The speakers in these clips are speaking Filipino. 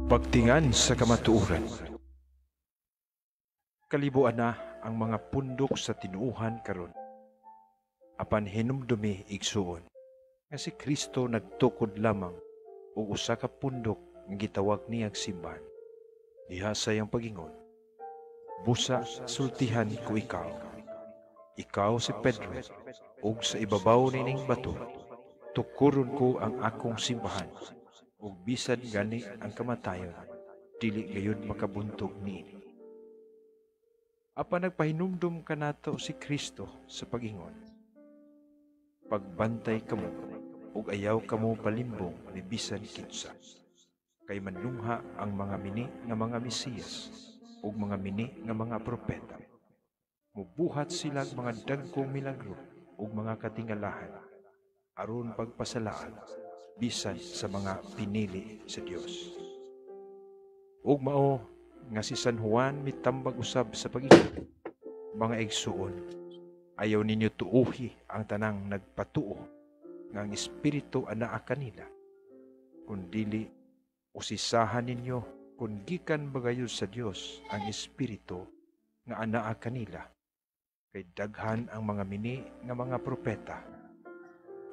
Pagtingan sa kamatuoran. Kalibuan na ang mga pundok sa tinuuhan karon. Apan hinumdumi igsuon nga si Kristo nagtukod lamang og usa ka pundok nga gitawag niyang simbahan. Diha sayang pagingon. Busa sultihan ko ikaw. Ikaw si Pedro, ug sa ibabaw nining bato tukuron ko ang akong simbahan, ug bisan gani ang kamatayon dili gayon makabuntog niini. Apan nagpahinumdum kanato si Kristo sa pagingon. Pagbantay kamo ug ayaw kamo palimbong ni bisan kinsa. Kay manlungha ang mga mini nga mga Mesiyas ug mga mini nga mga propeta. Mubuhat sila mga dagkong milagro ug mga katingalahan aron pagpasalaan bisan sa mga pinili sa Dios. Ug mao nga si San Juan mitambag usab sa pagingon. Mga igsuon, ayaw ninyo tuuhi ang tanang nagpatuo nga ang Espiritu anaa kanila, kundili usisahan ninyo kung gikan bagayon sa Dios ang Espiritu nga anaa kanila. Kay daghan ang mga mini nga mga propeta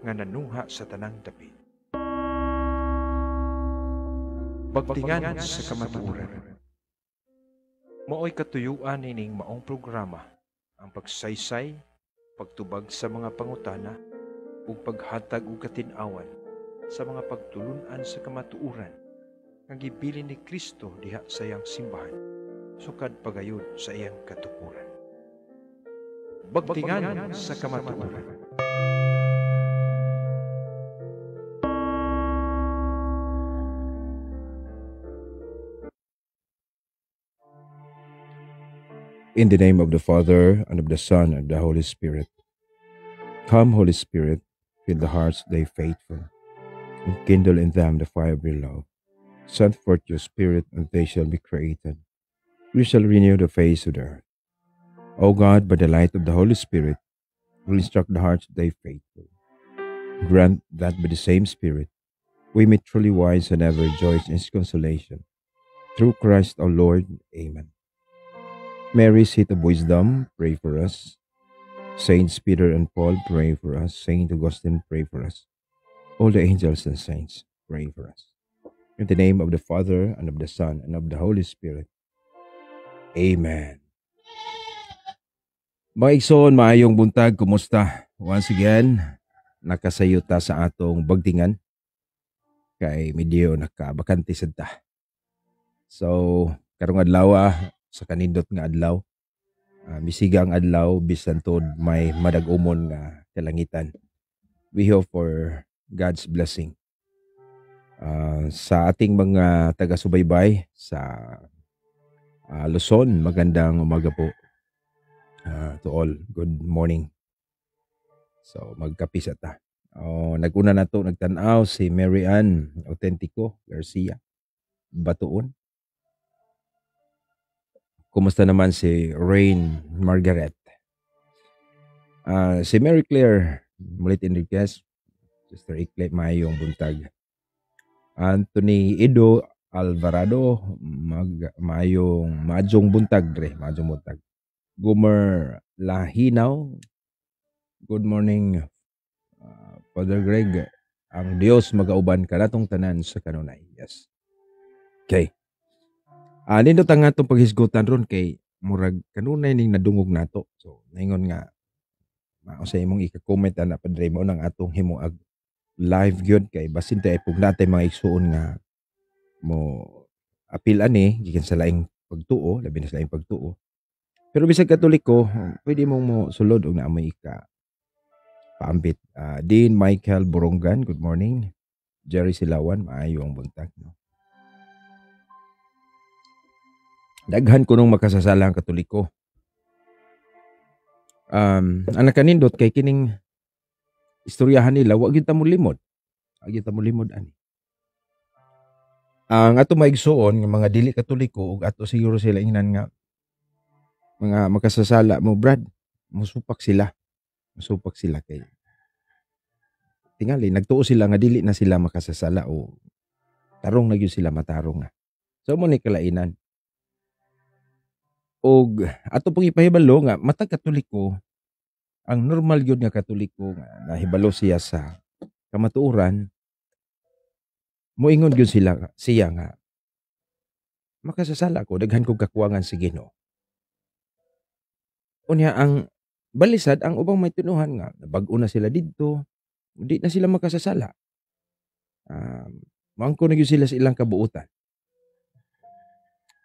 nga nanungha sa tanang dapit. Pagtingan sa kamatuoran. Mao'y katuyuan nining maong programa ang pagsaysay, pagtubag sa mga pangutana, ug paghatag og katin-awan sa mga pagtulunan sa kamatuoran nga gibilin ni Kristo diha sa iyang simbahan, sukad pagayon sa iyang katukuran. Pagtingan sa kamatuoran. In the name of the Father, and of the Son, and of the Holy Spirit. Come, Holy Spirit, fill the hearts of thy faithful, and kindle in them the fire of your love. Send forth your Spirit, and they shall be created. We shall renew the face of the earth. O God, by the light of the Holy Spirit, will instruct the hearts of thy faithful. Grant that by the same Spirit, we may truly wise and ever rejoice in his consolation. Through Christ our Lord. Amen. Mary, seat of wisdom, pray for us. Saints Peter and Paul, pray for us. Saint Augustine, pray for us. All the angels and saints, pray for us. In the name of the Father, and of the Son, and of the Holy Spirit. Amen. Mga igsoon, maayong buntag, kumusta? Once again, nakasayuta sa atong bagtingan. Kay medyo nakabakante sadta. So, karong adlaw sa kanindot nga adlaw. Bisiga ang adlaw bisan tod may madag-umon nga kalangitan. We hope for God's blessing. Sa ating mga taga-subaybay sa Luzon, magandang umaga po to all. Good morning. So magkapi sa ta. Naguna na to nagtanaw si Mary Ann Autentico Garcia Batuon. Kumusta naman si Rain Margaret? Si Mary Claire Mulit Enriquez, Sister Ikle, mayong buntag. Anthony Edo Alvarado, maayong buntag re, maayong buntag. Gomer Lahinaw, good morning. Father Greg, ang Dios magauban kanatong tanan sa kanunay. Yes. Okay. Nindot ang atong paghisgutan ron kay murag kanunay ning nadungog nato. So naingon nga sa imong ika-comment na padre mo nang atong himuag live gyud kay basin tay pug natay mga igsuon nga mo apil ani gikan sa laing pagtuo, labi na sa laing pagtuo. Pero bisag Katoliko, pwede mong mo sulod og naamoy ika paambit. Dean Michael Borongan, good morning. Jerry Silawan, maayo ang buntag, no. Daghan ko nung makasasala ang Katoliko. Ang nakanindot kay kining istoryahan nila, wag kita mo limod. Wag kita mo limod ani. Ang ato maigsuon nga mga dili Katoliko ug ato siguro sila ingnan nga mga makasasala mo, Brad, musupak sila. Musupak sila kay tingali nagtuo sila nga dili na sila makasasala o tarong na gyud sila matarong na. So mo ni kalainan. Og ato pong ipahibalo nga matag Katoliko, ang normal gyud nga Katoliko nga nahibalo siya sa kamatuoran, moingon gyud siya nga makasasala ko, daghan kog kakuwangan sa Ginoo. Unya ang balisad ang ubang may tunuhan nga bag-o na sila didto, di na sila makasasala. Maangko na gyud sila sa ilang kabuutan.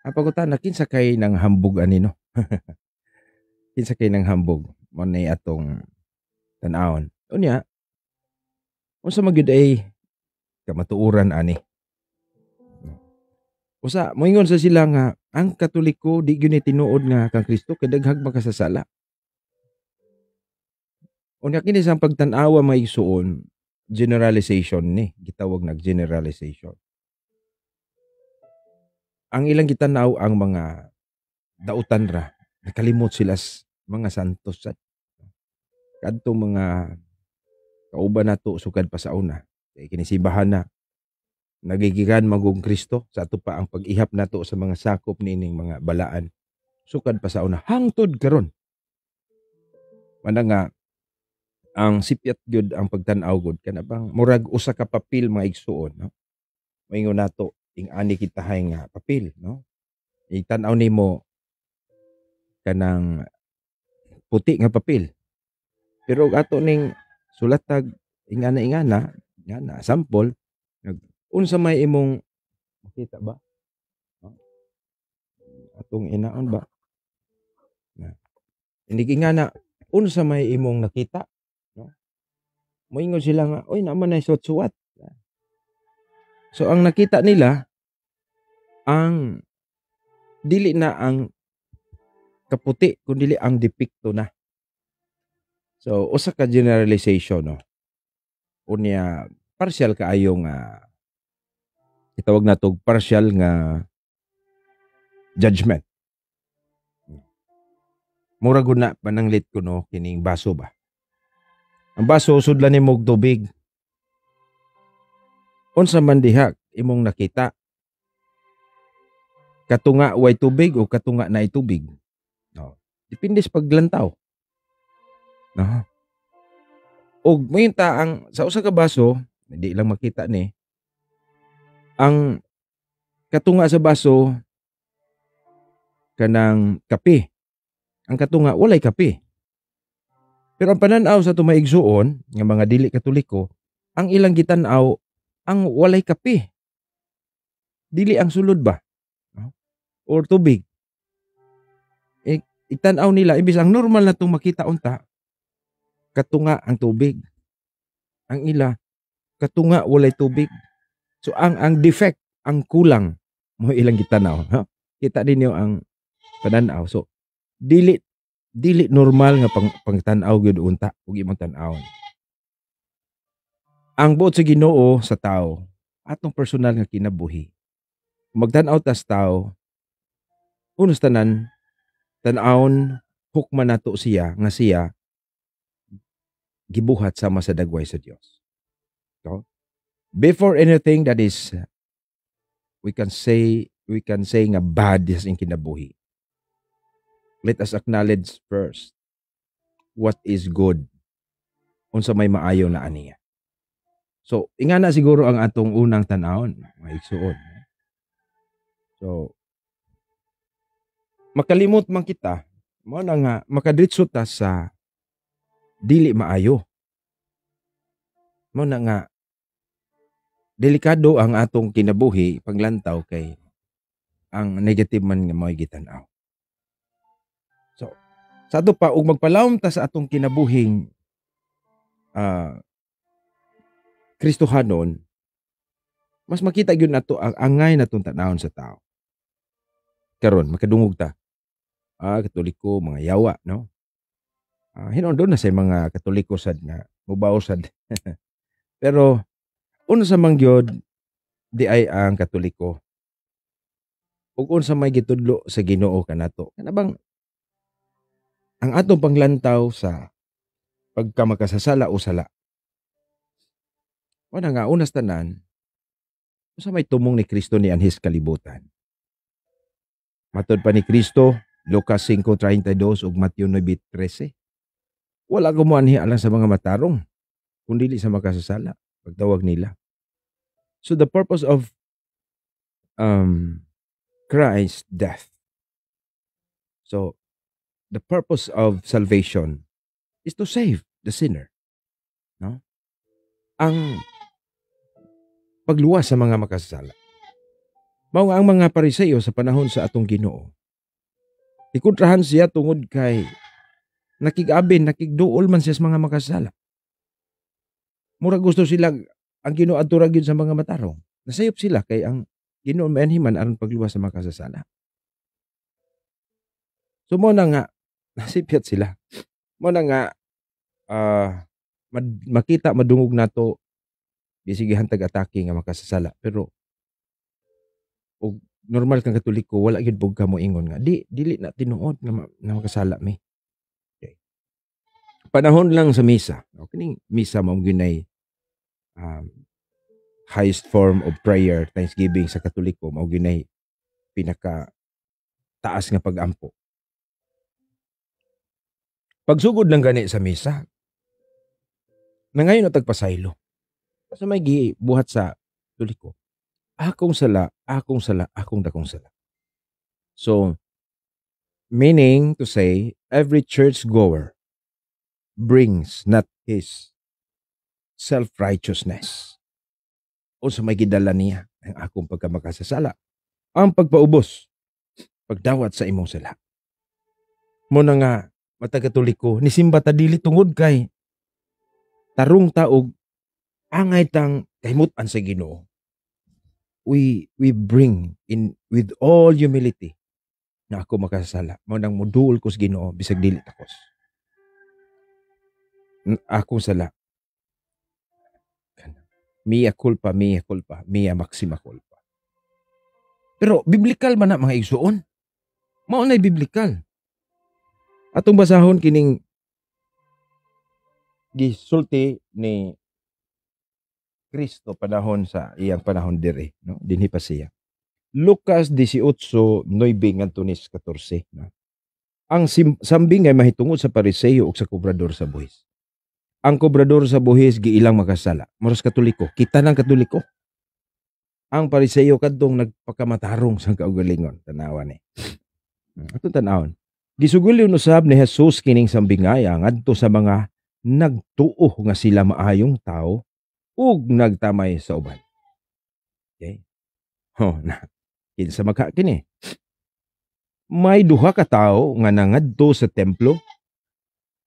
Ang pangutana kinsa kay nang hambog ani no? Kinsa kay nang hambog mo ni atong tan-awon. Unya, unsa man gyud ay kamatuoran ani. Usa moingon sa sila nga ang Katoliko di gyud ni tinuod nga kang Kristo kay daghang makasasala. Unya kini sa pagtan-awa may igsuon, generalization ni gitawag nag generalization. Ang ilang gitanaw ang mga dautan ra, nakalimot sila mga santos sad. Kadto mga kauban nato sukad pa sa una. Kay kini simbahan na nagigikan magong Kristo sa ato pa ang pag-ihap nato sa mga sakop nining mga balaan. Sukad pa sa una hangtod karon. Mana nga ang sipyat gyud ang pagtan-aw gud kana bang murag usa ka papel mga igsuon, no? Moingon nato ing ani kita hay nga papel, no? Itan-aw nimo kanang puti nga papel. Pero ato ning sulatag ingana ngana sample unsa may imong makita ba? No? Atong inaon ba? Na. Hindi ingana unsa may imong nakita, no? Moingon sila nga, oy naman ay suwat-suwat. So ang nakita nila ang dili na ang kaputi kundi ang depikto na. So usa ka generalization, no. Unya partial kaayo nga itawag nato partial nga judgment. Mura gud na pananglit ko no kining baso ba. Ang baso sudlan nimo og tubig. Unsa man diha imong nakita? Katunga way tubig o katunga na tubig? No. Depende sa paglantaw. No. Og mayunta ang sa usa ka baso, hindi lang makita ni ang katunga sa baso kanang kape. Ang katunga walay kape. Pero ang panan-aw sa tumaigsuon nga mga dili Katoliko, ang ilang gitan-aw ang walay kape. Dili ang sulod ba? No? Or tubig. Itan-aw nila ibis ang normal na tong makita unta katunga ang tubig. Ang ila katunga walay tubig. So ang defect, ang kulang mo ilang gitan-aw, ha? Kita ninyo ang panan-aw. So dili normal nga pangtan-aw gyud unta ug imong tan-awon. Ang buot sa Ginoo sa tao atong personal nga kinabuhi. Magtan-aw tas tao unos tanan tan-awon hukman nato siya nga siya gibuhat sama sa dagway sa Dios. So, before anything that is we can say nga bad is in kinabuhi. Let us acknowledge first what is good. Unsa may maayo na aniya. So, ingana siguro ang atong unang tan-awon, mga igsuon. So, makalimot man kita, mo na nga makadritso ta sa dili maayo. Mo na nga delikado ang atong kinabuhi paglantaw kay ang negative man nga mo'y gitan-aw. So, sa ato pa ug magpalawom ta sa atong kinabuhing Kristohanon, mas makita gyud nato ang angay natong tan-awon sa tao. Karon makadungog ta. Katoliko, mga yawa, no? Hinungdan na sa mga Katoliko sad nga mubaw sad. Pero unsa man gyud di ay ang Katoliko. Ug unsa may gitudlo sa Ginoo kanato. Kanabang ang atong panglantaw sa pagkamakasasala o sala. Wala nga unas tanan, unsa may tumong ni Kristo ni anhis kalibutan. Matod pa ni Kristo, Lucas 5:32 ug Mateo 9:13. Wala ko mo anhi alang sa mga matarong, kundi sa makasasala, pagtawag nila. So the purpose of Christ's death. So the purpose of salvation is to save the sinner. No? Ang pagluwas sa mga makasasala. Mao nga ang mga Pariseo sa panahon sa atong Ginoo. Ikontrahan siya tungod kay nakig-abin, nakigduol man siya sa mga makasasala. Mura gusto sila ang Ginoo adto ra gyud sa mga matarong. Nasayop sila kay ang Ginoo maanhiman aron pagluwas sa makasasala. So mo na nga nasipyat sila. Mo na nga makita madungog nato bisigihan tag-atake nga makasasala, pero og normal kang Katoliko wala gyud bug ka mo ingon nga dili na tinuod na makasala mi. Okay. Panahon lang sa misa. Kining misa mao ginay highest form of prayer, thanksgiving sa Katoliko, mao ginay pinaka taas nga pag-ampo. Pagsugod lang gani sa misa, nangayon na tagpasaylo. Sa may gibuhat sa Katoliko, akong sala, akong dakong sala. So, meaning to say, every church goer brings not his self-righteousness. O sa may gidala niya ang akong pagkamakasasala. Ang pagpaubos, pagdawat sa imong sala. Mo na nga, matagatoliko, nisimba ta dili tungod kay tarong taog, angay tang kahimutan sa Ginoo. We bring in with all humility na ako makasasala. Mo nang moduol ko sa Ginoo bisag dili takos. Akong sala. Mia culpa, mia maxima culpa. Pero biblical man na mga igsuon. Mao na biblical. Atong basahon kining gisulti ni Kristo panahon sa iyang panahon dire, no? Dinhi pa siya. Lucas 18:9 ngadto ni 14, no? Ang sambing ay mahitungod sa Pariseo ug sa kobrador sa buhis. Ang kobrador sa buhis giilang makasala. Moros Katoliko, kita ng Katoliko. Ang Pariseo kadtong nagpakamatarong sa kaugalingon, tanawan ni. Atong tanawon. Gisugulyon usab ni Jesus kining sambingaya ngadto sa mga nagtuo nga sila maayong tao ug nagtamay sa uban. Okay? Na kinsa magka kini? May duha ka tawo nga nangadto sa templo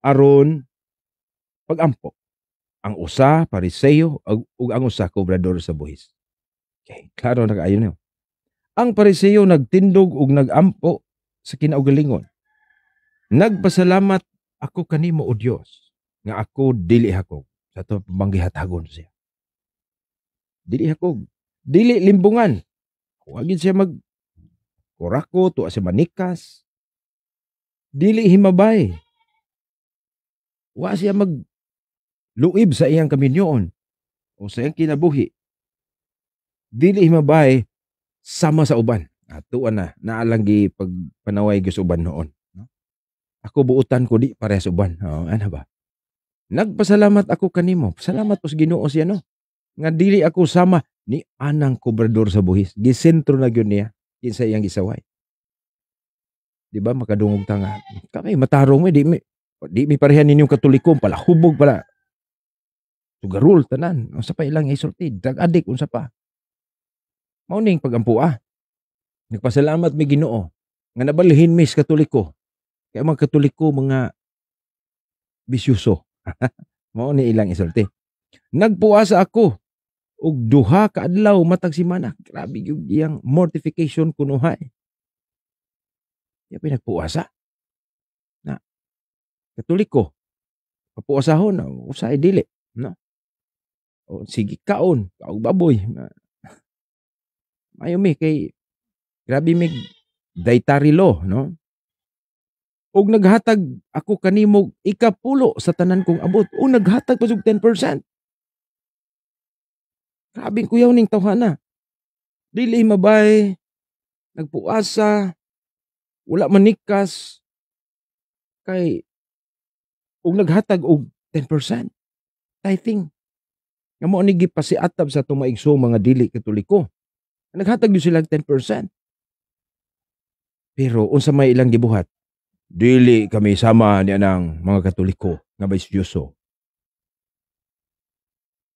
aron pag-ampo. Ang usa Pariseo ug ang usa kobrador sa buhis. Okay, klaro na kaayo niyo. Ang Pariseo nagtindog ug nagampo sa kinaugalingon. Nagpasalamat ako kanimo o Dios nga ako dili hakog. Sa to panggihatagon siya. Dili hakog, dili limbungan. Wagin siya mag kurako tuwa siya manikas. Dili himabay. Wa siya mag luib sa iyang kaminyoon o sa iyang kinabuhi. Dili himabay sama sa uban. Tuwa na naalanggi pagpanaway gyud uban noon. No? Ako buutan ko di parehas uban. Ano ba? Nagpasalamat ako kanimo. Salamat po sa Ginoo siya no. Nga dili ako sama ni anang kobrador sa buhis. Gisentro na gyud niya kinsa iyang gisaway. Di ba makadungog ta nga. Kami matarong di mi parehan ninyong Katoliko pala hubog pala. Sugarol tanan. Unsa pa ilang isulti, drug addict unsa pa. Mao ning pag-ampua. Nagpasalamat mi Ginoo nga nabalhin mi sa Katoliko. Kaya mga Katoliko mga bisyuso. Mao ni ilang isulti. Nagpuasa ako og duha ka adlaw matag semana. Grabe gyud iyang mortification kunuhay. Kaya pinagpuasa. Na Katoliko. Papuasahon usay dili, no? O sige kaon, kaog baboy. Mayo mi kay grabe mig dietary law, no? Og naghatag ako kanimo 10 sa tanan kong abot. O naghatag pa og 10%. Grabing kuyaw ning tawhana. Dili mabay, nagpuasa, Wala man nikas kay ug naghatag og 10% tithing. Nga mao ni gipasiatab sa atong maigsoong mga dili Katoliko. Naghatag gyud sila og 10%. Pero unsa may ilang gibuhat? Dili kami sama ni anang mga Katoliko nga bisyoso.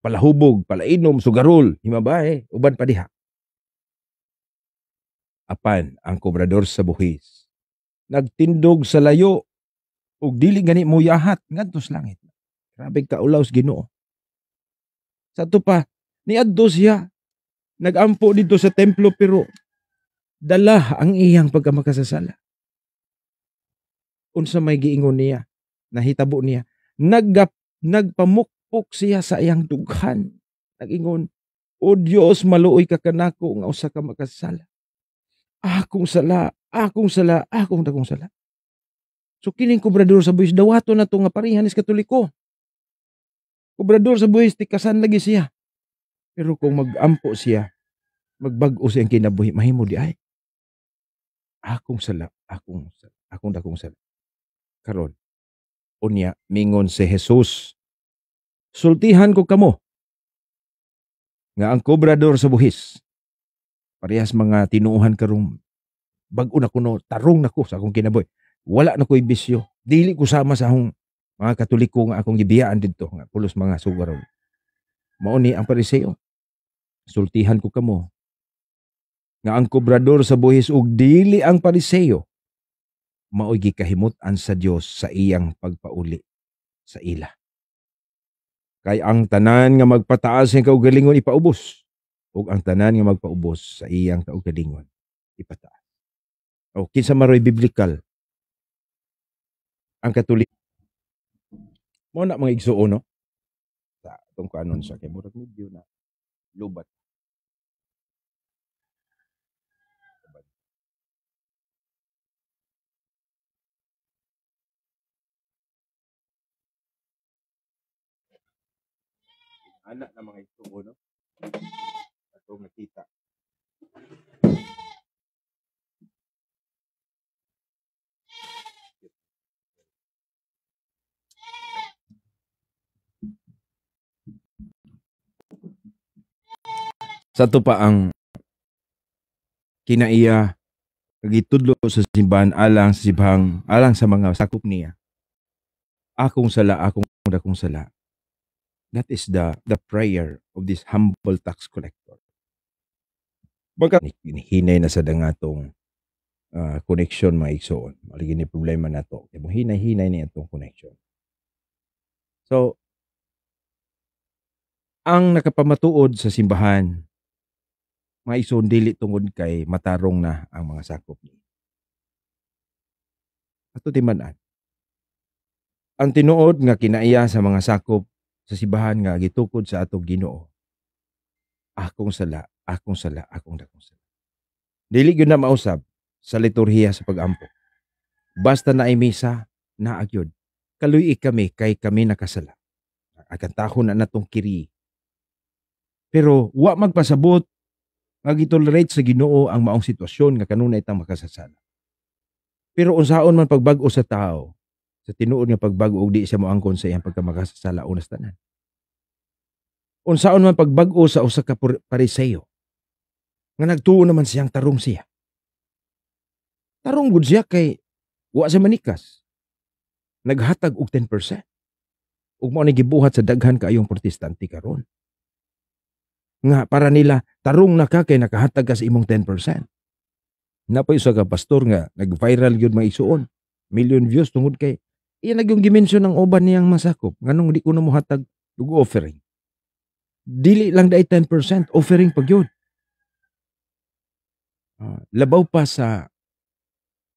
Palahubog, palainom, sugarol, himabae, uban pa diha. Apan ang kobrador sa buhis nagtindog sa layo ug dili gani mo yahat ngadto sa langit. Grabe kaulaw sa Ginoo. Sa ato pa niadto siya nagampo dito sa templo pero dala ang iyang pagkamakasasala. Unsa may giingon niya? Nahitabo niya. Nagpamukpok siya sa iyang dughan. Nagingon, "O Dios, maluoy ka kanako nga usa ka makasala. Akong sala, akong sala, akong dakong sala." So kining kobrador sa buhis dawato na to nga parihan is Katoliko. Kobrador sa buhis tikasan lagi siya. Pero kung magampo siya, magbag-o siyang kinabuhi, mahimo di ay. Akong sala, akong dakong sala. Karon, unya mingon si Jesus, "Sultihan ko kamo nga ang kobrador sa buhis parehas mga tinuuhan karong bag-o na kuno, tarong nako sa akong kinabuhi. Wala na ko'y bisyo. Dili ko sama sa akong mga Katoliko nga akong gibiyaan didto nga pulos mga sugarol. Mao ni ang Pariseo. Sultihan ko kamo nga ang kobrador sa buhis ug dili ang Pariseo mao'y gikahimut-an sa Dios sa iyang pagpauli sa ila. Kay ang tanan nga magpataas sa kaugalingon ipaubos ug ang tanan nga magpaubos sa iyang kaugalingon ipataas." O kinsa maroy biblical ang Katoliko. Mo na mga igsuon no? Sa atong kanon sa kay murag medyo na lubat. Anak na mga igsuon no? Atong nakita. Sa to pa ang kinaiya gitudlo sa simbahan alang sa sibhang alang sa mga sakop niya. Akong sala, akong dakong sala. That is the prayer of this humble tax collector. Baka hinay na sa dangatong connection mga igsoon. Maligi ni problema na to. Kaya mo hinay-hinay ni itong connection. So, ang nakapamatuod sa simbahan, mga igsoon dili tungod kay matarong na ang mga sakop niya. Ato timan-an. Ang tinuod nga kinaiya sa mga sakop sa simbahan nga gitukod sa atong Ginoo. Akong sala, akong sala, akong dakong sala. Dili gyud na mausab sa liturhiya sa pag-ampo. Basta na ay misa, naagyod. Kaluy kami kay kami nakasala. Akantahon na natong kiri. Pero wa magpasabot nga gitolerate sa Ginoo ang maong sitwasyon nga kanunay tang makasasala. Pero unsaon man pagbag-o sa tao, sa tinuod nga pagbago og di siya moangkon sa iyang pagkamakasasala unas tanan. Unsaon man pagbag-o sa usa ka Pariseo nga nagtuo naman siyang tarong siya. Tarong gud siya kay wa sa manikas. Naghatag og 10%. Ug mao ni gibuhat sa daghan kaayong protestante karon. Nga para nila tarong na ka kay nakahatag ka sa imong 10%. Napay usa ka pastor nga nag-viral gyud mga isuon. Million views tungod kay iya nagyong gimensyon ng uban niyang masakop nganong di ko na mohatag og offering. Dili lang dai 10% offering pag yun. Labaw pa sa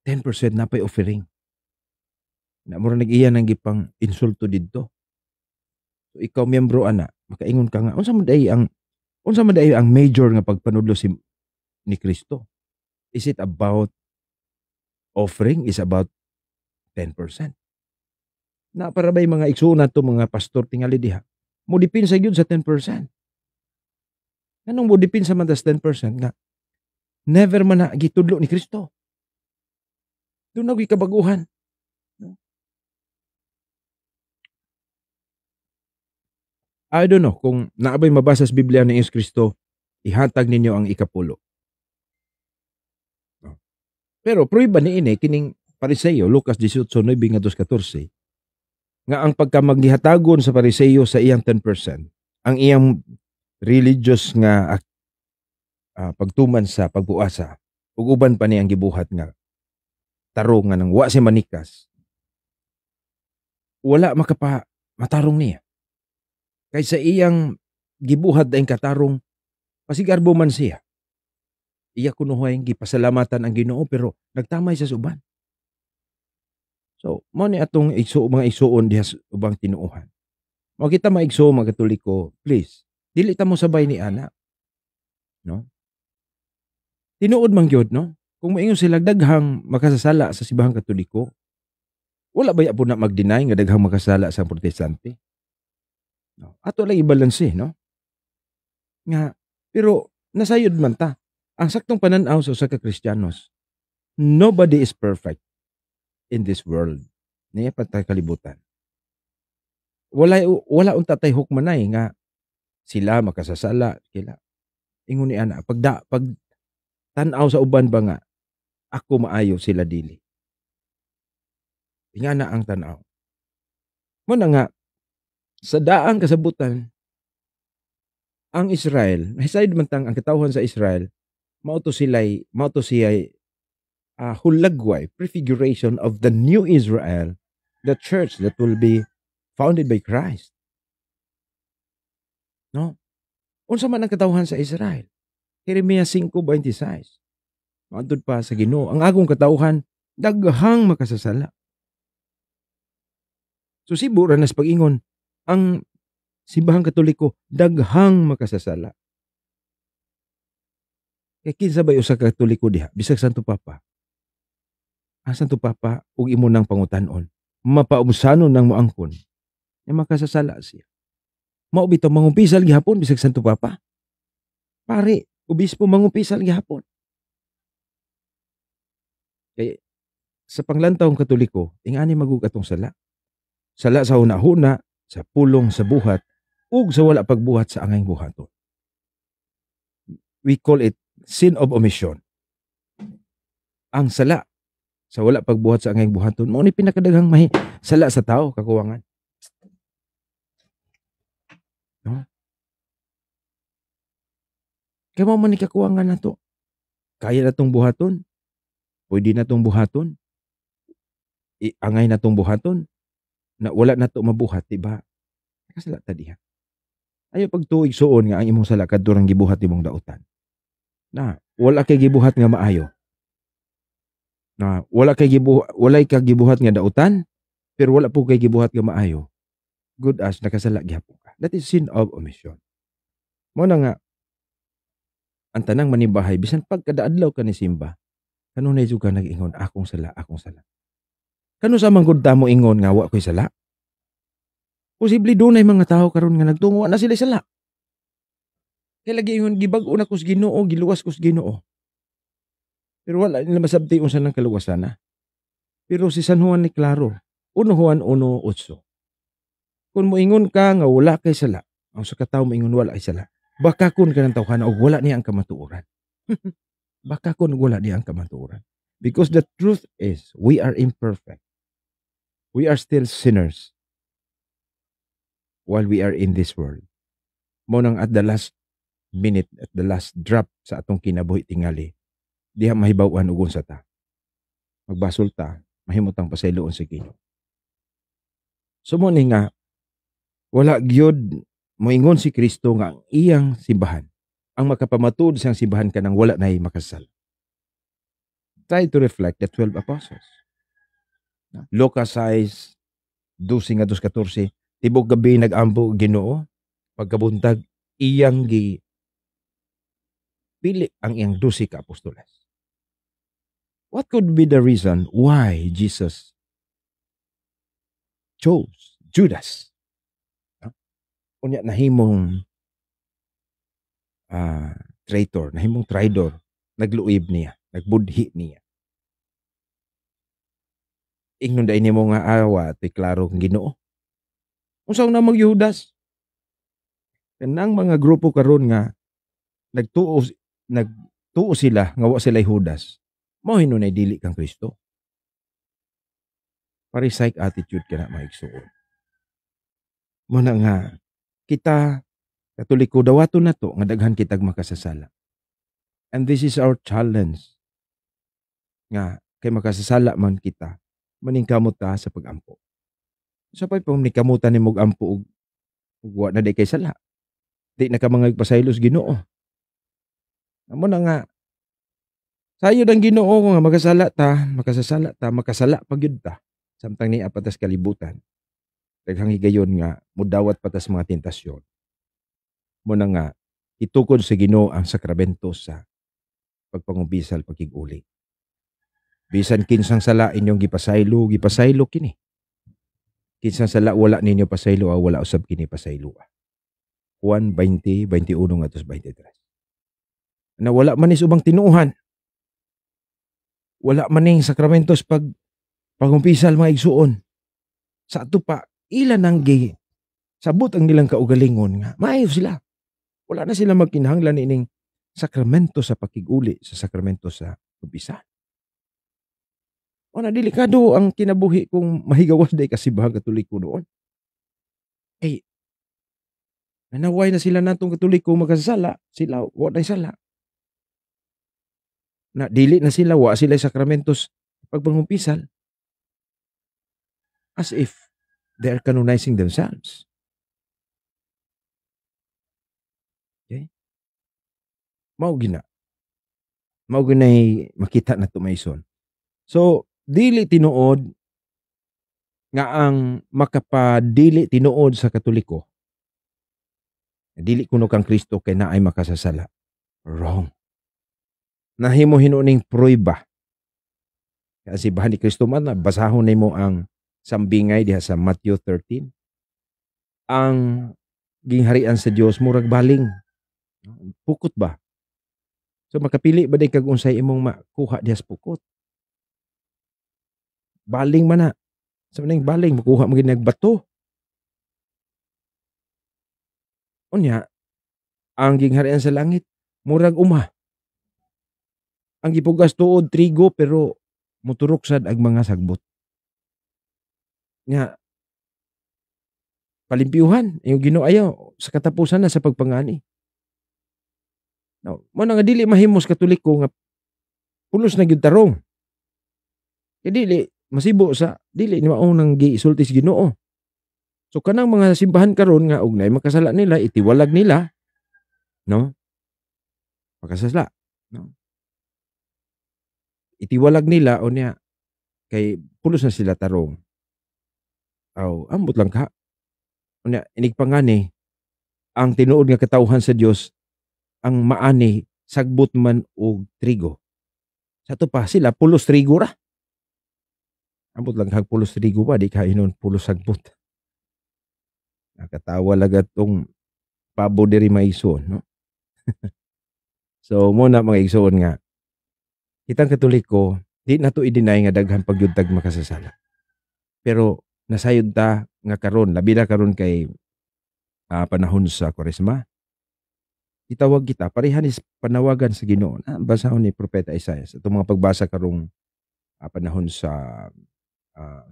10% na pay offering. Na mura nag-iya nang gipang insulto didto. So ikaw miyembro ana, makaingon ka nga unsa man dai ang major nga pagpanudlo ni Kristo? Is it about offering? Is about 10%? Na para ba'y mga igsuon nato mga pastor tingali diha? Mo dipinsa gyud sa 10%. Anong mo dipinsa man sa 10% nga never man na gitudlo ni Kristo? Doon na kabaguhan. I don't know kung naabay mabasa sa Biblia ni Yesus Kristo, ihatag ninyo ang ikapulo. No? Pero pruiba ni ini kining Pariseyo, Lucas 18:9 nga 14, nga ang pagkamaghihatagon sa Pariseyo sa iyang 10%, ang iyang religious nga pagtuman sa pagbuasa, ug uban pa niyang gibuhat nga tarong nga nang wa si manikas, wala matarong niya. Kay sa iyang gibuhat daing katarong, pasigarbo man siya. Iya kunuhay gipasalamatan ang Ginoo pero nagtamay sa suban. So, mo ni atong mga igsuon diha sa ubang tinuohan. Mao kita maigsuon mga Katoliko, please. Dili ta mo sabay ni ana. No? Tinuod man gyud, no? Kung moingon sila daghang makasasala sa Simbahang Katoliko, wala ba ya po na mag-deny nga daghang makasala sa Protestante? No? Ato lang i-balance, no? Nga, pero nasayod man ta. Ang saktong pananaw sa usa ka Kristiyanos, nobody is perfect in this world. Niya patay kalibutan. Wala unta tay hukmanay nga sila makasasala kila. Ingon ni ana pag tan-aw sa uban ba nga ako maayo sila dili. Ingana ang tan-aw. Mo na nga sa daang kasabutan ang Israel, nahisayod man tang ang katawhan sa Israel, mao to siya'y hulagway, prefiguration of the new Israel, the church that will be founded by Christ. No? Unsa man ang katawhan sa Israel? Jeremias 5:26. Maadtod pa sa Ginoo, ang akong katawhan daghang makasasala. So sibura nas pag-ingon, ang Simbahang Katoliko daghang makasasala. Kay kinsa ba usa ka Katoliko diha? Bisag Santo Papa. Ang Santo Papa ug imo nang pangutan-on, mapaumsanon nang moangkon, nga makasasala siya. Mao bitaw mangumpisal gihapon bisag Santo Papa. Pare, obispo mangumpisal gihapon. Kay sa panglantawng Katoliko, ingani magug atong sala. Sala sa hunahuna, sa pulong sa buhat, ug sa wala pagbuhat sa angay buhaton. We call it sin of omission. Ang sala sa wala pagbuhat sa angay buhaton, mao ni pinakadaghang sala sa tao kakuwangan. No? Kaya mo man ni kakuwangan nato. Kaya na tong buhaton. Pwede na tong buhaton. Angay na tong buhaton. Na wala na to mabuhat, diba? Kasala ta diha. Ayo pagtuig suon nga ang imong sala kadto rang gibuhat imong dautan. Na wala kay gibuhat nga maayo. Na walay kay gibuhat nga dautan, pero wala po kay gibuhat nga maayo. Good as nakasala gihapon ka. That is sin of omission. Mo na nga ang tanang manibahay bisan pagkadaadlaw ka ni simba, kanunay jud ka nag-ingon akong sala, akong sala. Kano sa manggod ta mo ingon nga wa ko'y sala? Posible dunay mga tao karon nga nagtungo na sila sala. Kay lagi ingon gibag-o na kus Ginoo, giluwas kus Ginoo. Pero wala nila masabti unsa nang kaluwasan na. Pero si San Juan ni klaro, 1 Juan 1:8. Kung moingon ka nga wala kay sala, ang sa katawo moingon wala kay sala, baka kun ka ng tawhana og wala niya ang kamatuoran. Baka kun wala niya ang kamatuoran. Because the truth is, we are imperfect. We are still sinners while we are in this world. Mo nang at the last minute, at the last drop sa atong kinabuhi tingali, diha mahibaw-an ugon sa ta. Magbasol ta, mahimutang pasayloon sa Ginoo. So mo ni nga, wala gyud moingon si Kristo nga ang iyang simbahan, ang makapamatud sa simbahan ka nang wala na'y makasal. Try to reflect the 12 apostles. Lucas 6:12-14, tibok gabi nag-ambo Ginoo, pagkabuntag iyang pili ang iyang 12 ka apostoles. What could be the reason why Jesus chose Judas? Unya nahimong traitor, nahimong traidor, nagluib niya, nagbudhi niya. Ingnon dai nimo nga awa ti klaro ang Ginoo. Unsa na magyudas? Kanang mga grupo karon nga nagtuo nagtuo sila nga wa sila'y Judas. Mao hinunay dili kang Kristo. Pharisaic attitude kana maigsuon. Mo na nga kita Katoliko dawaton nato nga daghan kitag makasasala. And this is our challenge. Nga kay makasasala man kita, maningkamot ta sa pagampo. Sa pay pang nikamutan nimo og ampo ug wa na di kay sala. Di na ka mga pasaylos Ginoo. Amo na nga sayod ang Ginoo nga makasasala ta, makasala pagyud ta. Samtang ni patas kalibutan. Daghang higayon nga mudawat patas mga tentasyon. Mo na nga itukod sa Ginoo ang sakramento sa pagpangubisal pagkig-uli. Bisan kinsang sala inyong gipasaylo kini. Kinsang sala wala ninyo pasaylo wala usab kini pasaylo. Juan 20:21 atos 23. Na wala man is ubang tinuuhan. Wala man ning sakramentos pagumpisal mga igsuon. Sa ato pa ilan ang sabot ang nilang kaugalingon nga maayo sila. Wala na sila magkinahanglan ining sakramento sa pakiguli sa sakramento sa umpisa. O na delikado ang kinabuhi kung mahigawas day kasibahang Katoliko noon. Eh, nanaway na sila natong Katoliko magkasala, sila wa na sala. Na dili na sila wa sila sakramentos pagpangumpisal. As if they are canonizing themselves. Okay? Mao ginay makita na tumayson. So, dili tinuod nga ang makapadili tinuod sa Katoliko. Dili kuno kang Kristo kay naay makasasala. Wrong. Nahimo hinuning prueba. Kasi bahan ni Kristo man, basahon nimo ang sambingay diha sa Matthew 13. Ang gingharian sa Dios murag baling. Pukot ba? So makapili ba day kag unsay imong makuha diha sa pukot? Baling man na. Sa maning baling makuha mo gid bato. Unya, ang gingharian sa langit murag umha. Ang gipugas tuod trigo pero muturok sad ang mga sagbot. Nga palimpyuhan yung Ginoo ayaw sa katapusan na sa pagpangani. Now, mo na nga dili mahimos Katoliko nga pulos na gyud tarong. Kay dili masibo sa dili ni mao nang gisulti sa Ginoo. So kanang mga simbahan karon nga og nay makasala nila itiwalag nila, no? Makasala, no? Itiwalag nila unya kay pulos na sila tarong. Aw, ambot lang ka. Unya inig pangani ang tinuod nga katawhan sa Dios ang maani sagbot man og trigo. Sa to pa sila pulos trigo ra. Ambot lang kag pulos trigo ba di ka inon pulos sagbot. Nakatawa lagat tong pabo diri maison, no? So mo na mga igsoon nga kitang Katoliko di nato i-deny nga daghan pagyudtag makasasala. Pero nasayod ta nga karon labi na karon kay panahon sa Kwaresma. Itawag kita parehan is panawagan sa Ginoo. Basahon ni Propeta Isaias atong mga pagbasa karong panahon sa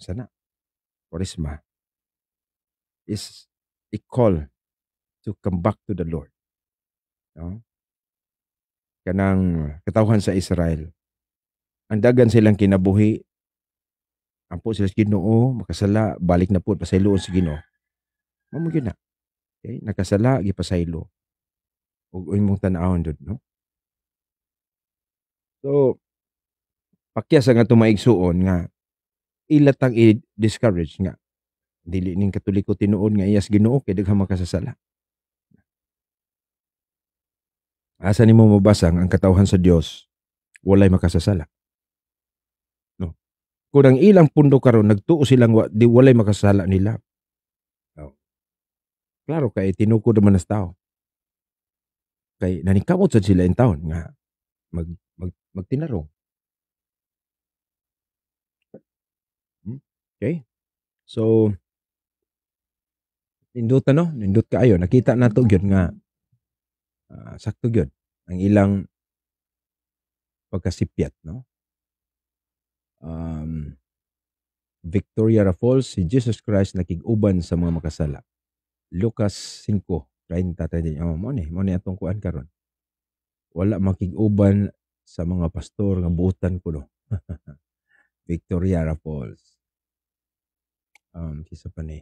sana Kwaresma is a call to come back to the Lord. No? Kanang katawhan sa Israel. Ang dagan silang kinabuhi. Ampo sila sa Ginoo, makasala, balik na po, pasayloon sa Ginoo. Mamugin na. Okay? Nakasala, gipasaylo. Ug imong tan-awon dud, no? So, pakyas nga tumaigsuon nga ilatang i-discourage nga dili ning Katoliko tinuod nga iyas Ginoo kay daghang makasasala. Asa nimo mabasa ang katawhan sa Dios walay makasasala? No. Kung ang ilang pundo karon nagtuo silang walay makasasala nila. No. Klaro kay tinukod naman nas tao. Kay nanikabot sad sila in taon nga magtinarong. Okay? So, nindot no, nindot kaayo. Nakita nato gyud nga sakto gyud ang ilang pagkasipyat, no? Um, Victoria Raffles, si Jesus Christ nakig-uban sa mga makasala. Lucas 5:30. Mo ni atong kuan karon. Wala makig-uban sa mga pastor nga buotan ko no. Victoria Raffles. Kisa pa ni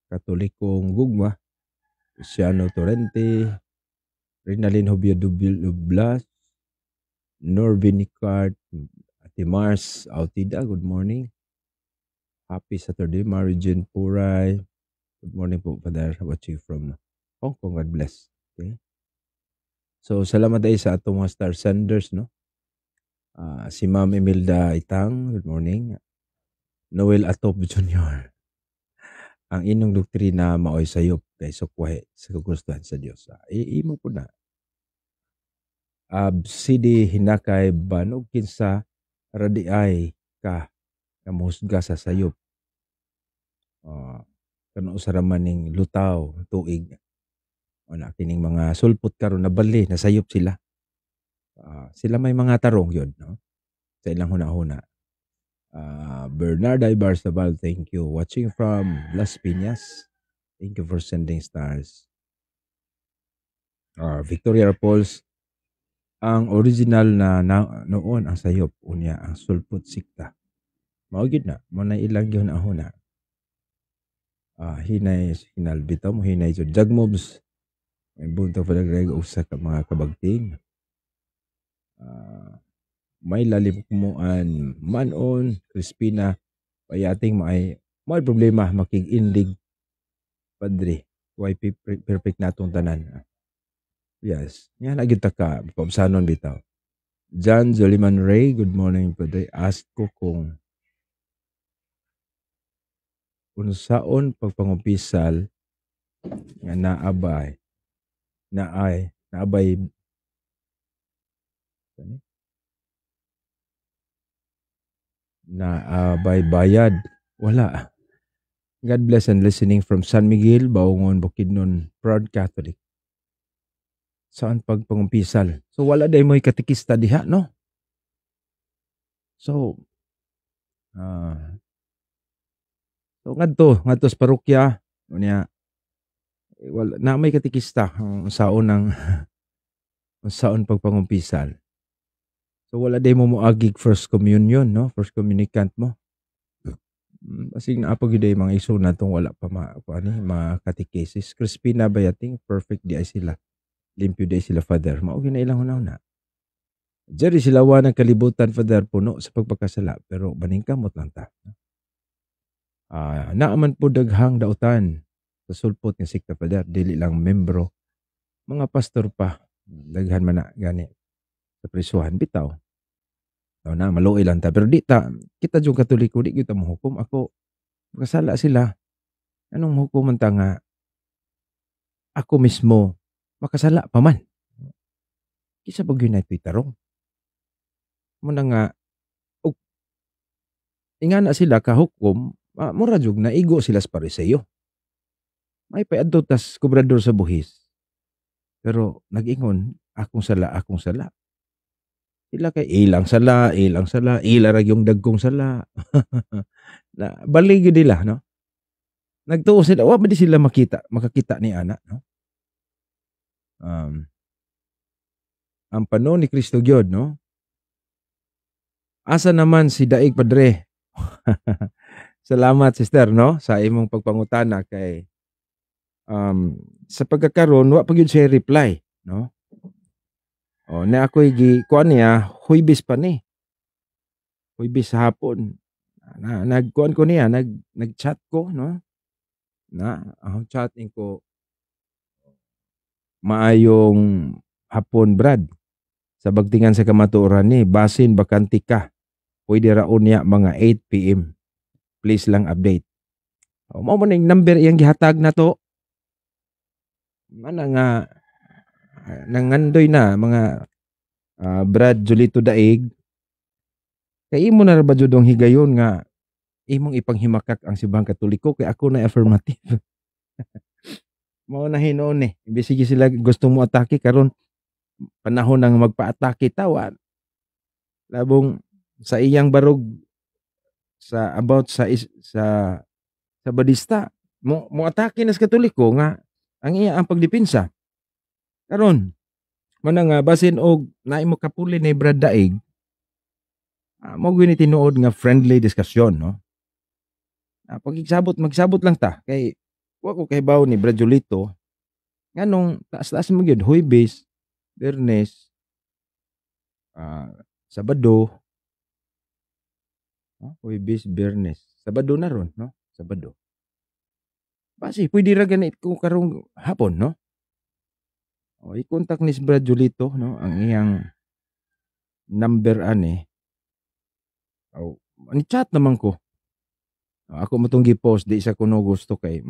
Katolikong gugma, Luciano Torrente, Rinalyn Hobio Dublas, Norvin Nicart, Ate Mars Altida, good morning. Happy Saturday, Mary Jane Puray. Good morning po, Father. Watching from Hong Kong. God bless. Okay. So, salamat tayo sa atong mga star senders, no? Si Ma'am Imelda Itang, good morning. Noel Atop Jr. Ang inong doktrina maoy sayop kay sukwahe sa kagustuhan sa Dios. Imo po na. Absidi hinakay banog kinsa radiay ka kamusga sa sayop. Kano usaraman ning lutaw tuig. Na kining mga sulpot karon nabali nasayop sila. Sila may mga tarong yun, no? Sa ilang huna-huna. Bernard Ibarzabal, thank you. Watching from Las Piñas. Thank you for sending stars. Victoria Pauls, ang original na noon ang sayop unya ang sulpot sikta. Mao gid na mo na ilang gyud na huna. Hinay final bitaw mo hinay jud jagmobs. May bunta pa nagreg usa ka mga kabagting. May lalim kumuan manon Crispina payating may problema makig-indig padre why perfect natong tanan. Yes, nga lagi ta ka paubsanon bitaw. John Joliman Ray, good morning padre. Ask ko kung unsaon pagpangumpisal nga naabay bayad. Wala. God bless and listening from San Miguel, Baungon, Bukidnon, proud Catholic. Saan pagpangumpisal? So wala day mo'y katikista diha, no? So ngadto sa parokya unya wala na may katikista ang saon pagpangumpisal. So wala day mo moagig first communion, no? First communicant mo. Kasi naapag yun mga iso na itong wala pa mga catechesis. Crispina bayating, perfect di ay sila. Limpyo di ay sila, Father. Maugin na ilang una. Jerry silawa ng kalibutan, Father, puno sa pagpakasala. Pero baning kamot lang ta. Naaman po daghang dautan sa sulpot ng sikta, Father. Dili lang membro. Mga pastor pa. Daghan man na gani. Sa prisuhan, bitaw. Na maluoy lang ta. Pero di ta, kita yung Katoliko, di kita mahukom. Ako, makasala sila. Anong hukuman ta nga? Ako mismo, makasala pa man. Kisa pag yun na ito'y tarong. Muna nga, ingana sila kahukom, mura jug na igo sila sa Pariseo. May payadto tas kubrador sa buhis. Pero nag-ingon, akong sala. Sila kay ilang sala, ilarag yung dagkong sala. Na balig yun nila, no? Nagtuo sila, wa ba di sila makakita ni ana, no? Ang panon ni Kristo gyud, no? Asa naman si Daig Padre? Salamat, sister, no? Sa imong pagpangutana kay sa pagkakaroon, wa pa gyud siya reply, no? Na ako'y kuan niya, Huwebes pa ni. Huwebes sa hapon. Nagkuan ko niya, nag-chat ko, no? Chatting ko, maayong hapon, Brad. Sa bagtingan sa kamatuoran ni, basin bakanti ka. Pwede raon niya mga 8 p.m. Please lang update. Mao man yung number iyang gihatag na to. Mana nga nangandoy na mga Brad Julito Daig. Kay imo na ra ba jud ang higayon nga imong ipanghimakak ang Simbahang Katoliko kay ako na affirmative. Mao na hinuon ni. Imbes sige sila gustong mo atake karon panahon nang magpa-atake tawa. Labong sa iyang barog sa about sa Badista mo atake na sa Katoliko nga ang iya ang pagdepensa. Karon man nga basin og naay mo kapuli ni Brad Daig, mao gyud ni tinuod nga friendly discussion, no. Magsabot lang ta kay wa ko kahibaw ni Brad Julito nganong taas-taas mo gyud Huwebes, Biyernes, Sabado, Huwebes, Biyernes, Sabado na ron, no? Sabado. Basi pwede ra gani ko karong hapon, no? O i-contact ni si Brad Julito, no? Ang iyang number ani. O ni-chat naman ko. Ako mo tong gi-post di sa kuno gusto kay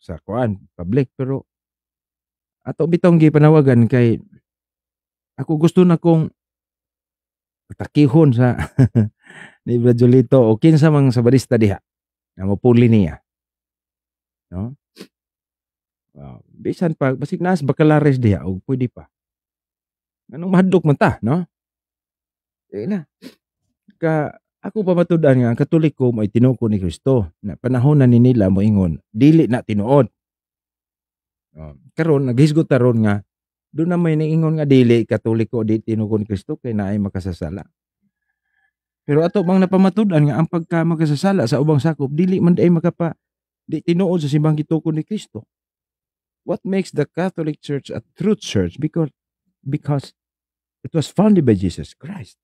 sa kuan public pero ato bitong gipanawagan kay ako gusto na kong takihon sa ni Brad Julito o kinsa mang sa barista diha na mopuli niya, no? Bisan pa basig nas bakalares diha og pwede pa. Anong mahadlok man ta, no? Na ako pa matud-an nga ang Katoliko mo'y tinuko ni Kristo na panahon na ni nila moingon dili na tinuod. Karon naghisgot ta ron nga doon na may niingon nga dili Katoliko di tinuko ni Kristo kay naay makasasala. Pero ato bang napamatud-an nga ang pagka makasasala sa ubang sakop dili man ay di tinuod sa simbang gituko ni Kristo. What makes the Catholic Church a true church? Because it was founded by Jesus Christ,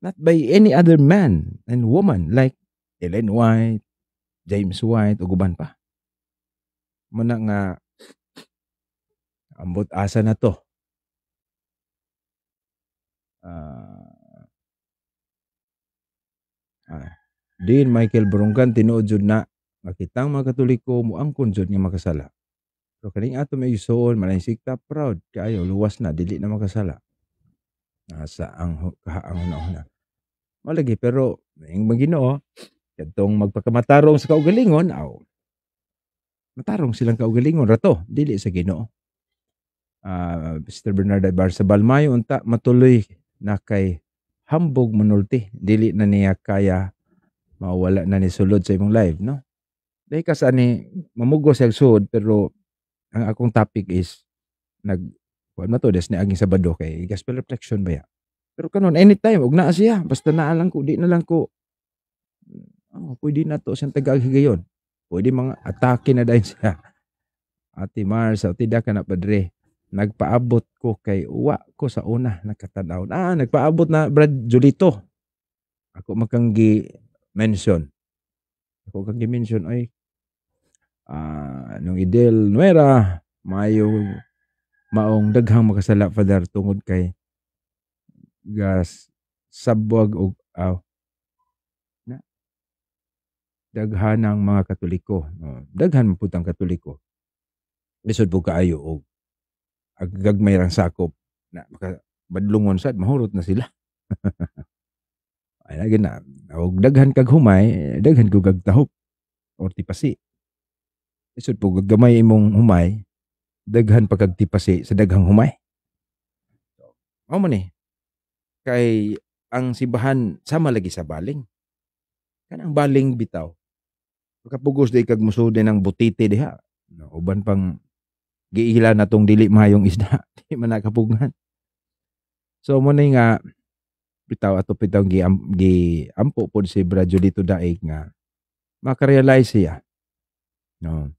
not by any other man and woman like Ellen White, James White, o guban pa. Muna nga, ambot asa na to. Din Michael Burunggan tinuod jud na makitang mga Katoliko mo angkon jud nga makasala. Pero kaning ato may isuon malay sikta proud kaayo luwas na dili na makasala. Sa ang una. Malagi pero ing Ginoo kadtong magpakamatarong sa kaugalingon matarong silang kaugalingon rato dili sa Ginoo. Mr. Bernard Barsabal mayo unta matuloy na kay hambog manulti dili na niya kaya mawala na ni sulod sa imong live, no? Dahil kasi ani mamugo sa sud pero ang akong topic is kuan na to des ni aging Sabado kay gospel reflection ba ya. Pero kanon anytime ug naa siya basta naa lang ko di na lang ko pwede na to siyang tagahigayon. Pwede mga atake na dayon siya. Ate Mars, tida ka na padre. Nagpaabot ko kay uwa ko sa una nakatanaw. Nagpaabot na Brad Julito. Ako makanggi mention. Ay nung Idel Nuera maong daghang makasala Father tungod kay gas sabwag og daghanang mga Katoliko. Daghan man pud ang Katoliko. Lisod po kaayo og agagmay rang sakop na makabadlungon sad mahurot na sila. Ay lagi na og daghan kag humay, daghan kag tahop or tipasi. Lisod po gamay imong humay, daghan pa kag tipasi sa daghang humay. Mao man ni kay ang simbahan sama lagi sa baling. Kanang baling bitaw. Kapugos day kag musud ng butite diha. Uban pang giila na tong dili mahayong isda, di man nakapugnan. So mo ni nga bitaw giampo pod si Brad Julito Daig nga makarealize siya. No.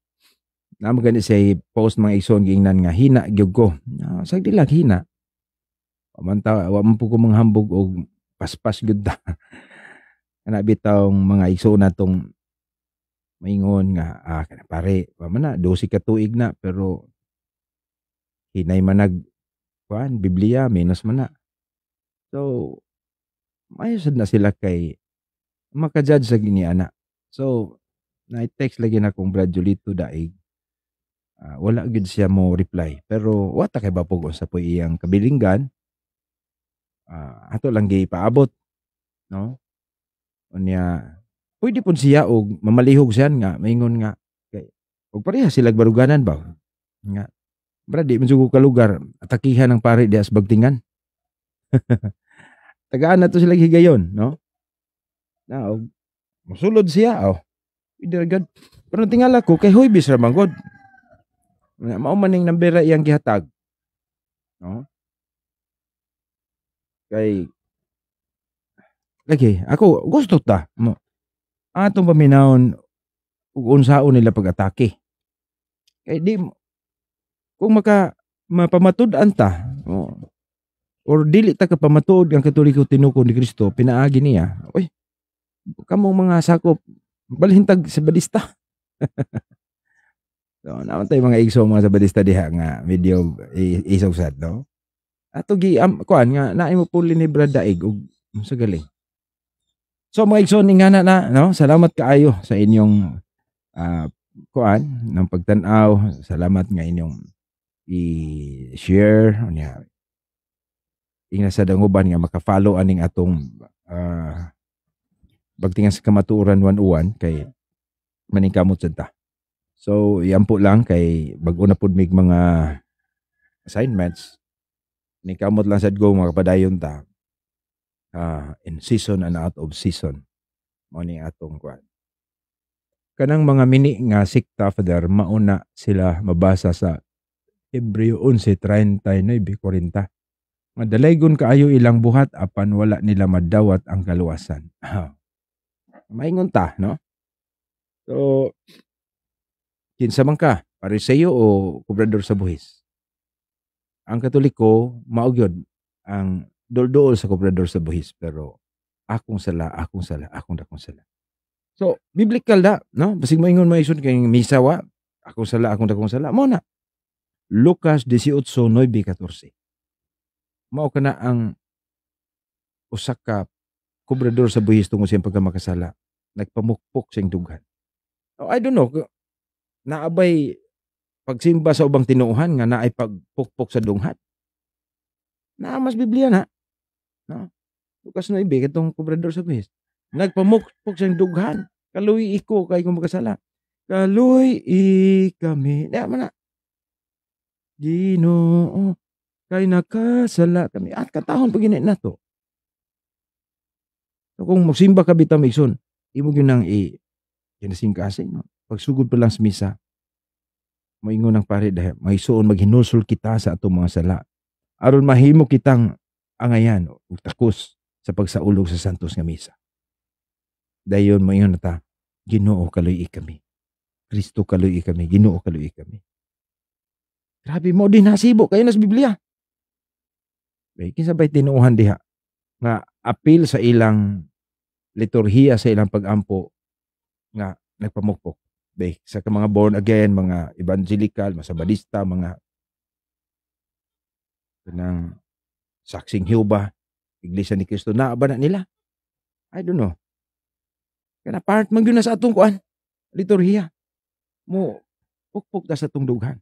Namo gani say post mga igsoon giingnan nga hina gyud ko. Sagdi lang hina. Wa man po ko manghambog og paspas gyud ta. Ana bitawng mga igsoon natong maingon nga kana pare wa man na 12 ka tuig na pero hinay man Biblia menos man na. So mayusad na sila kay maka-judge sa gini ana. So na-text lagi na kong Brad Julito Daig. Wala gud siya mo reply pero wata kay bapog sa poy iyang kabilinggan. Ato lang gipaabot, no? Unya pwede pud siya og mamalihog siya nga maingon nga kay og pareha sila baruganan ba nga bra di man jud ko ka lugar atakihan ng pare di as bagtingan. Tagaan na to sila higayon, no? Na og mosulod siya oh. Pwede ra gad. Pero tingala ko kay Hoybis ra man gud. Mao man ning nambera iyang gihatag. No? Kay lagi ako gusto ta mo atong paminawon ug unsaon nila pag-atake. Kay di kung mapamatud-an ta or dili ta kapamatud ang katoliko tinukod ni Kristo pinaagi niya. Oy, kamong mga sakop balhintag sa balista. So, naman tayo mga igso mga sa balista diha nga medyo isaw sad, no? Ato gi kuan nga naay mo puli ni Brad Daig og sa galing. So mga igso ingana na, no? Salamat kaayo sa inyong kuan ng pagtan-aw. Salamat nga inyong i-share unya. Ingna sa danguban nga maka-follow aning atong bagtingan sa kamatuoran 101 kay maningkamot sad ta. So, iampo lang kay bago na pud mig mga assignments. Nikamot lang sad go mga kapadayon ta. In season and out of season. Mao ni atong kuan. Kanang mga mini nga sikta Father mauna sila mabasa sa Hebreo 11:39-40. Madalaygon kaayo ilang buhat apan wala nila madawat ang kaluwasan. Maingon ta, no? So, kinsa man ka, Pariseo o kubrador sa buhis? Ang Katoliko, mao gyud ang dol-dol sa kubrador sa buhis, pero akong sala, akong dakong sala. So, biblical da, no? Basig maingon maison kay misa wa, akong sala, akong dakong sala. Mao na. Lucas 18:9-14. Mao kana ang usa ka kubrador sa buhis tungod sa iyang pagkamakasala. Nagpamukpok sa iyang dughan. Oh, I don't know, naabay pagsimba sa ubang tinuuhan nga naay pagpukpok sa dunghat. Naamas Biblia na. No? Lucas 9 katong kubrador sa buhis. Nagpamukpok sa dughan. Kaluy iko kay kung makasala. Kaluy kami. Di man na. Ginoo kay nakasala kami. At katahon pag na to. So kung magsimba ka bitaw migson, imo gyud nang kinasingkasing, no? Pagsugod pa lang sa misa, moingon ng pare dahil may suon maghinusol kita sa atong mga sala. Aron mahimo kitang angayan o takos sa pagsaulog sa santos nga misa. Dayon moingon na ta, Ginoo kaluy kami. Kristo kaluy kami, Ginoo kaluy kami. Grabe mo din hasibo kayo na sa Biblia. Bay kinsa bay tinuuhan diha nga apil sa ilang liturhiya sa ilang pagampo nga nagpamukpok. Sa mga born again, mga evangelical, mga sabadista, mga kanang saksing Jehova, Iglesia ni Cristo, naaba na nila. I don't know. Kana part man gyud na sa atong kuan, liturhiya. Mo pukpok ta sa atong dughan.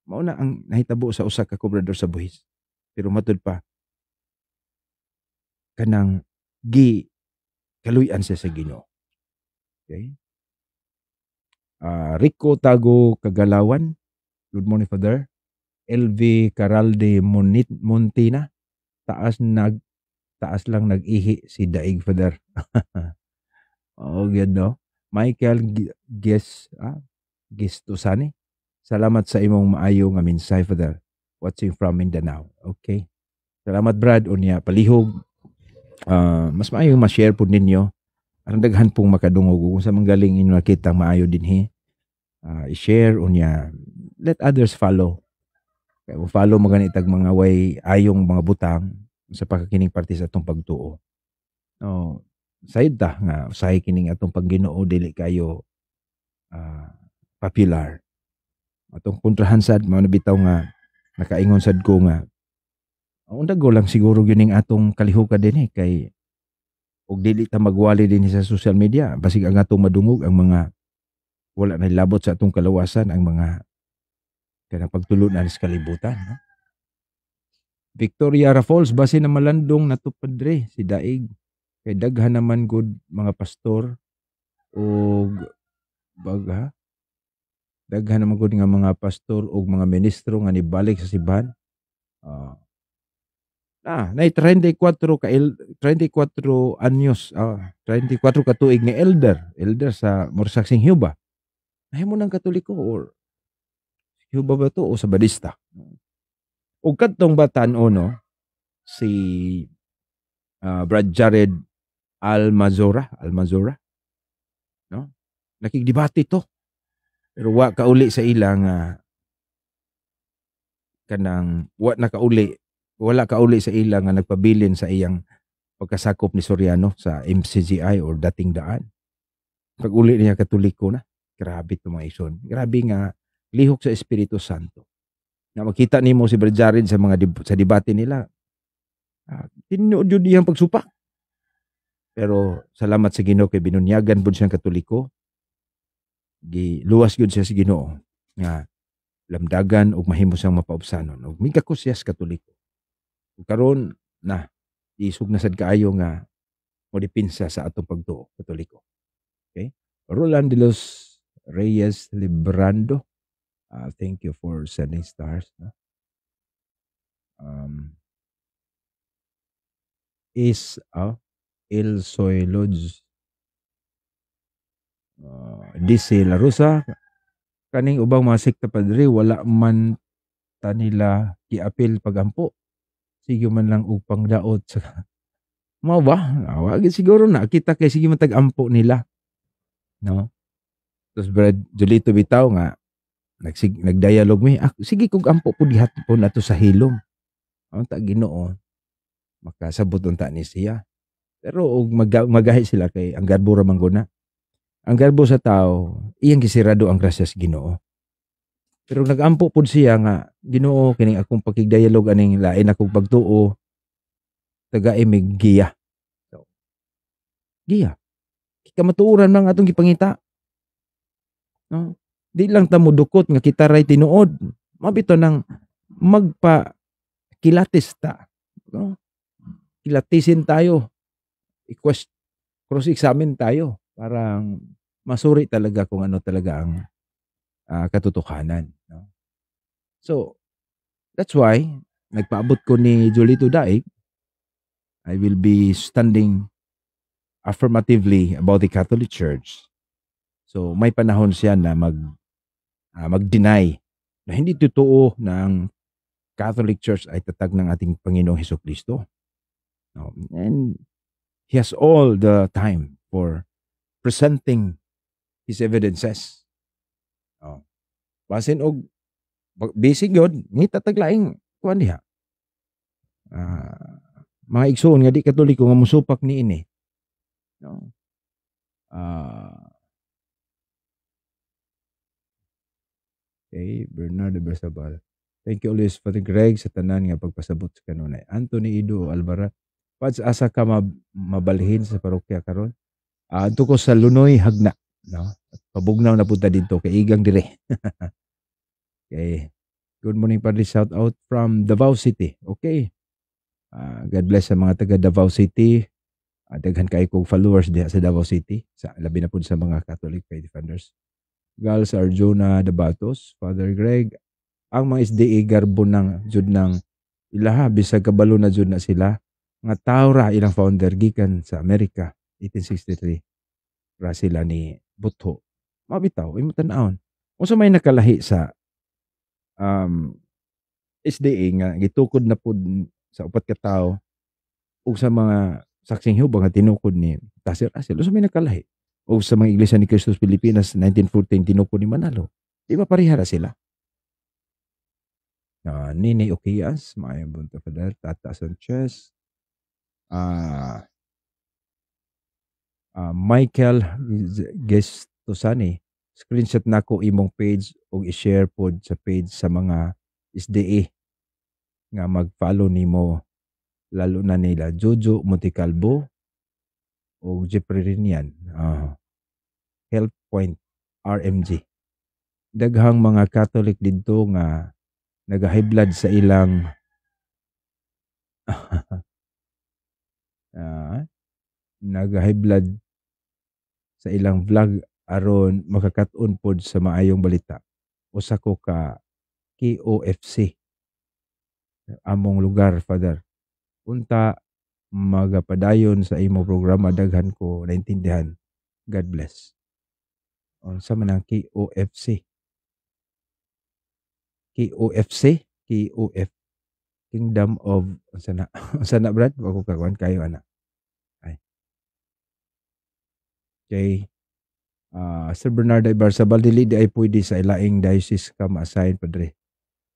Mao na ang nahitabo sa usa ka kubrador sa buhis. Pero matud pa kanang kaluy-an siya sa Ginoo. Okay? Rico Tago Kagalawan. Good morning, Father. LV Caralde Montina. Taas lang nag-ihi si Daig, Father. Oh, good, no? Michael Gistusani. Salamat sa imong maayo nga minsay, Father. Watching from Mindanao. Okay. Salamat, Brad. Unya, palihog. Mas maayo ma-share po ninyo. Ang daghan pong makadungog kung sa manggaling inyo nakita maayo dinhi. I-share unya let others follow. Kaya follow mo ganitag mga way ayong mga butang sa pagkikining parte sa atong pagtuo. No, sayod ta nga usahay kining atong pagginoo dili kayo popular. Atong kontrahan sad mao nabitaw nga nakaingon sad ko nga undag lang siguro gyud ning atong kalihukan dinhi kay ug dili ta magwali din sa social media basig ang atong madungog ang mga wala na labot sa atong kalawasan ang mga kanang pagtulunan sa kalibutan, no? Victoria Raffles base na malandong natupad dre si Daig. Kay daghan naman gud mga pastor ug baga daghan naman gud nga mga pastor ug mga ministro nga nibalik sa simbahan. Ah, nay 34 anyos, 34 ka tuig nga elder sa Mursaksing Hiuba. Nahimo ng Katoliko or Hiuba ba to o Sabadista? Ug kadtong batan-o no, si Brad Jared Almazora, no? Nakigdebate to. Pero wa kauli sa ila nga wala kauli sa ila nga nagpabilin sa iyang pagkasakop ni Soriano sa MCGI or dating daan. Pag uli niya Katoliko na, grabe to mga ison. Grabe nga lihok sa Espiritu Santo. Na makita nimo si Brad Jared sa sa debate nila. Tinuod yun iyang pagsupa. Pero salamat sa Ginoo kay binunyagan pud siyang Katoliko. Giluwas gyud siya sa Ginoo nga lamdagan ug mahimo siyang mapaubsanon ug migakos siya sa Katoliko. Ug karon na isug na sad kaayo nga modipinsa sa atong pagtuo Katoliko. Okay? Roland de los Reyes Librando. Thank you for sending stars. No? Il Soy Lodge. DC La Rosa. Kaning ubang mga sekta padre wala man ta nila giapil pagampo. Sige man lang og pangdaot sa mao ba? Wag siguro na kita kay sige man tag-ampo nila. No? Tapos Brad Julito bitaw nga nagdialog mi. Sige kog ampo po dihat po nato sa hilom. Ang ta Ginoo makasabot unta ni siya. Pero og magahi sila kay ang garbo ra man guna. Ang garbo sa tao, iyang gisirado ang grasya sa Ginoo. Pero nagampo pud siya nga Ginoo kining akong pakigdialog aning lain akong pagtuo taga imig giya. So, giya. Kamatuoran man atong gipangita. No? Di lang ta modukot nga kita ray tinuod. Mabito nang magpa-kilatis ta. No? Kilatisin tayo. Cross-examine tayo. Parang masuri talaga kung ano talaga ang katotohanan. No? So, that's why nagpaabot ko ni Julito Daig. I will be standing affirmatively about the Catholic Church. So, may panahon siya na mag-deny na hindi totoo na ang Catholic Church ay tatag ng ating Panginoong Hesukristo. No? And he has all the time for presenting his evidences. Oh. Basin og basic yun, ni tataglaing kuan diha. Mga igsoon nga di Katoliko nga musupak niini. No. Okay, Bernardo Bersabal. Thank you always Father Greg sa tanan nga pagpasabot sa kanunay. Anthony Ido Alvara. Pads asa ka mabalhin sa parokya karon? Adto ko sa Lunoy Hagna, no? Pabugnaw na punta dito kay igang dire. Okay. Good morning Padre, shout out from Davao City. Okay. God bless sa mga taga Davao City. Daghan kay kog followers diha sa Davao City, sa labi na pud sa mga Catholic Faith Defenders. Gals Arjuna Dabatos, Father Greg, ang mga SDA garbo ng jud ng ilaha bisag kabalo na jud na sila nga tao ra ilang founder gikan sa Amerika 1863 ra sila ni Butho. Mabitaw imo tan-awon. Unsa may nakalahi sa SDA nga gitukod na pud sa upat ka tawo ug sa mga saksing Jehova nga tinukod ni Tasir Asel. Unsa may nakalahi? O sa mga iglesia ni Cristo sa Pilipinas 1914 tinukod ni Manalo. Di ba parihara sila? Nini Okias, Maya Bunta Fadal, Tata Sanchez, Michael Gestosani, screenshot nako imong page o i-share pod sa page sa mga SDA nga mag-follow nimo lalo na nila Jojo Monticalvo o Jeffrey Rinian. Health Point RMG. Daghang mga Catholic didto nga nag-high blood sa ilang nag-high blood sa ilang vlog aron makakat-on pod sa maayong balita. Usa ko ka KOFC among lugar, Father. Unta magapadayon sa imo programa, daghan ko naintindihan. God bless. Unsa man ang KOFC? KOFC? KOF Kingdom of unsa na? Unsa na, Brad? Wa ko kakuan kayo ana. Ay. Kay Sir Bernardo Ibarzabal, dili di ay pwede sa ilaing diocese ka ma-assign, Padre.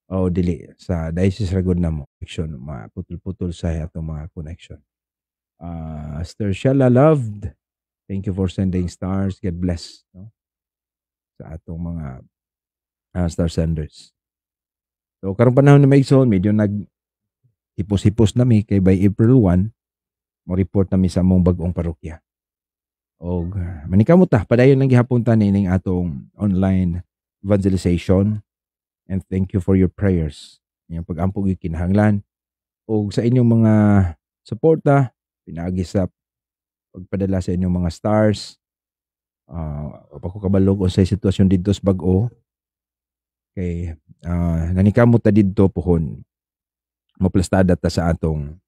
O dili sa diocese ragod na mo connection, maputol-putol sa atong mga connection. Sir Shala Loved, thank you for sending stars. God bless, no? Sa atong mga star senders. So karong panahon ni Maigsoon, medyo nag hipos-hipos nami kay by April 1 mo report nami sa among bag-ong parokya. Og manikamot ta padayon lang gihapon ta nining atong online evangelization, and thank you for your prayers. Yung pag-ampog yung kinahanglan og sa inyong mga suporta pinaagi sa pagpadala sa inyong mga stars. Pa ko kabalog sa sitwasyon didto sa bag-o kay nanikamot ta didto pohon maplastada ta sa atong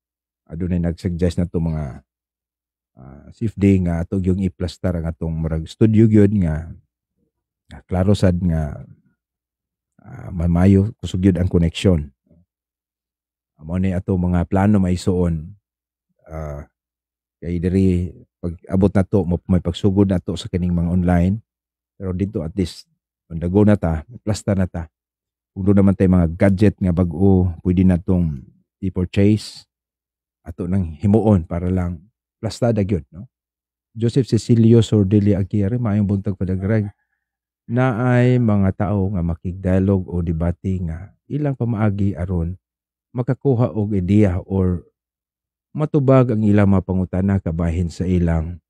adunay nag-suggest na to mga CFD nga atog yung i-plaster ang atong murag studio gyud nga klaro sad nga mamayo kusog gyud ang connection. Amo ni ato mga plano maisuon kay diri pag abot na to may pagsugod na to sa kining mga online, pero dito at least on the go na ta, plaster na ta. Kung doon naman tayo mga gadget nga bag-o pwede na tong i-purchase ato nang himuon para lang plastada gyud, no? Joseph Cecilio Sordelia Aguirre, maayong buntag padagrag. Naay mga tao nga makigdialog o debate nga ilang pamaagi aron makakuha og ideya or matubag ang ilang mga pangutana kabahin sa ilang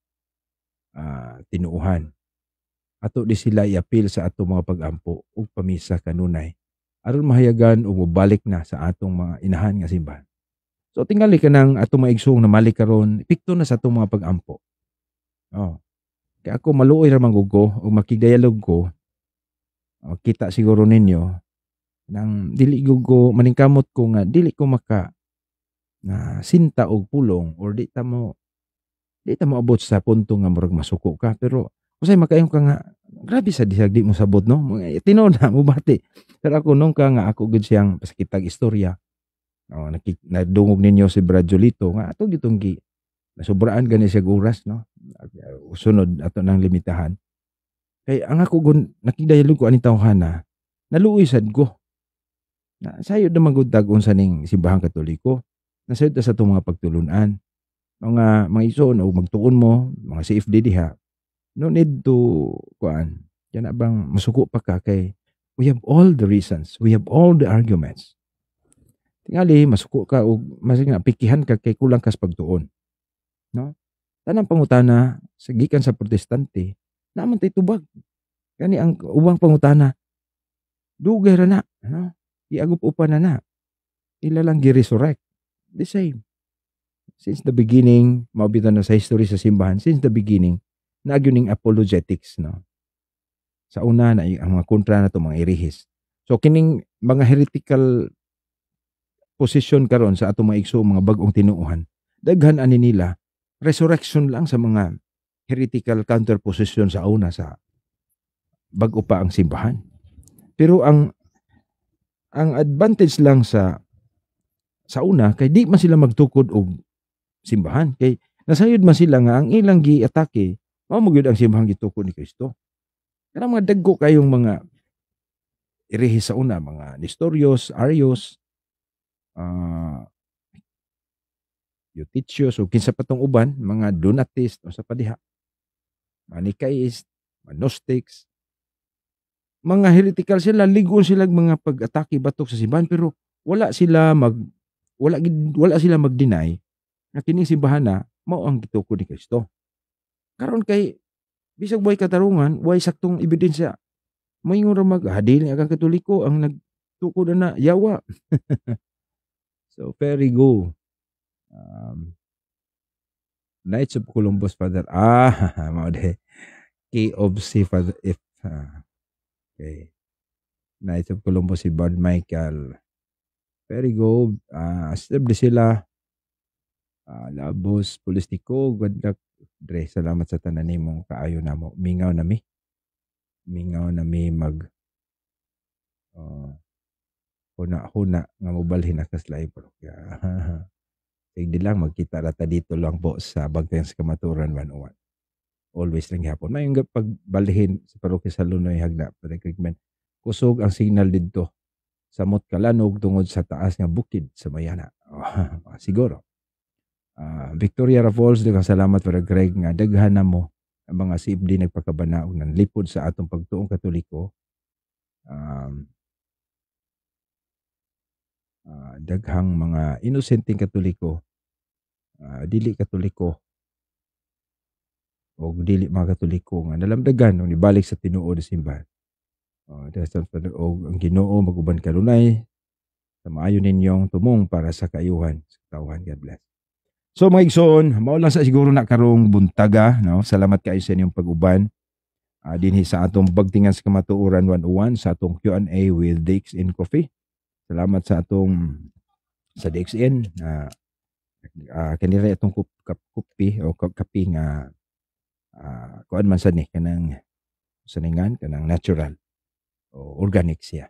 tinuuhan. Ato di sila i-appeal sa ato mga pag-ampo ug pamisa kanunay aron mahayagan o mobalik na sa atong mga inahan nga simbahan. So tingali ka ng atong maigsong na mali karon, epekto na sa atong mga pag-ampo. Kaya ako maluoy ramang ko o makigdialog ko, kita siguro ninyo nang dili ko maningkamot ko nga dili ko maka na sinta og pulong or di ta mo abot sa punto nga murag masuko ka, pero usay makaayong ka nga grabe sa disag di mo sabot, no? Tinuod na mo bati. Pero ako nung ka nga ako gud siyang pasakitag istorya. Nadungog ninyo si Brad Jolito nga ato gitong nasubraan gani siya oras, no? Sunod ato nang limitahan. Kay ang ako gun nakigdialog ko ani tawhana, naluoy sad ko. Na sayod naman gud tag-on sa ning simbahang Katoliko. Nasayod ta sa itong mga pagtulunan. Mga ison o magtuon mo, mga CFD diha. No need to kuan. Yan bang masuko pa ka kay we have all the reasons, we have all the arguments. Tingali masuko ka og mas nga pikihan ka kay kulang kas pagtuon, no? Tanang pangutana sa gikan sa protestante naman tay tubag. Kani ang ubang pangutana dugay ra na, no? Iagup upan na. Ila lang gi-resurrect. The same. Since the beginning, mabitan na sa history sa simbahan, since the beginning, nagyuning apologetics, no? Sa una na ang mga kontra na to mga irihis. So kining mga heretical position karon sa atong mga igsoong mga bag-ong tinuuhan, daghan ani nila resurrection lang sa mga heretical counter position sa una sa bag-o pa ang simbahan. Pero ang advantage lang sa una kay di man sila magtukod og simbahan, kay nasayod man sila nga ang ilang gi-atake mao mo gyud ang simbahang gitukod ni Kristo. Kanang mga dagko kayong mga irihis sa una, mga Nestorios, Arios, Eutychius o kinsa pa tong uban, mga Donatist o sa padiha, Manichaeist, Gnostics, mga heretical sila, ligon sila mga pag-atake batok sa simbahan, pero wala sila mag-deny na kining simbahan na mao ang gitukod ni Kristo. Karon kay bisag way katarungan, way saktong ebidensya, moingon ra maghadil nga kang Katoliko ang nagtukod na yawa. So very go. Knights of Columbus, Father. Mao de. K of C, Father. If, okay. Knights of Columbus, si Bard Michael. Very good. Stable sila. Labos, Politiko, good luck. Dre, salamat sa tanan nimong kaayo namo. Mingaw na mi. Mingaw na mi mag huna nga mobalhin na kaslay bro. Sige lang, magkita rata dito lang po sa Bagtang sa Kamaturan 101. Always lang gihapon. May yung pagbalhin sa parokya sa Lunoy Hagna. Kusog ang signal dito. Samot kalanog tungod sa taas nga bukid sa Mayana. Siguro. Victoria Raffles, daghang salamat para Greg nga daghan na mo ang mga sibdi nagpakabanaog ng lipod sa atong pagtuong Katoliko. Daghang mga inosenteng Katoliko, dili Katoliko o dili mga Katoliko nga nalamdagan nung ibalik sa tinuod sa simbahan. O ang Ginoo maguban kalunay sa maayo ninyong tumong para sa kaayuhan sa tawhan. God bless. So mga igsoon, mao lang sa siguro na karong buntaga, no? Salamat kayo sa inyong pag-uban. Dinhi sa atong Bagtingan sa Kamatuoran 101 sa atong Q&A with DXN Coffee. Salamat sa atong sa DXN kanira itong kapi o kapi nga kuan man sad ni kanang saningan kanang natural o organic siya.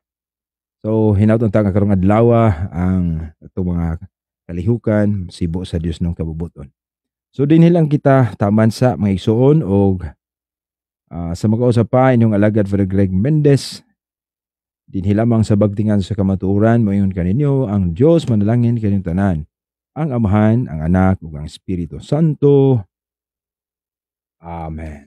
So hinaut ta nga karong adlaw ang atong mga kalihukan sibo sa Dios ng kabubuton. So dinhi lang kita taman sa mga igsoon og sa mag-uusap pa inyong alagad Father Greg Mendez. Dinhi lamang sa Bagtingan sa Kamatuoran moingon kaninyo ang Dios manalangin kaninyong tanan. Ang Amahan, ang Anak ug ang Espiritu Santo. Amen.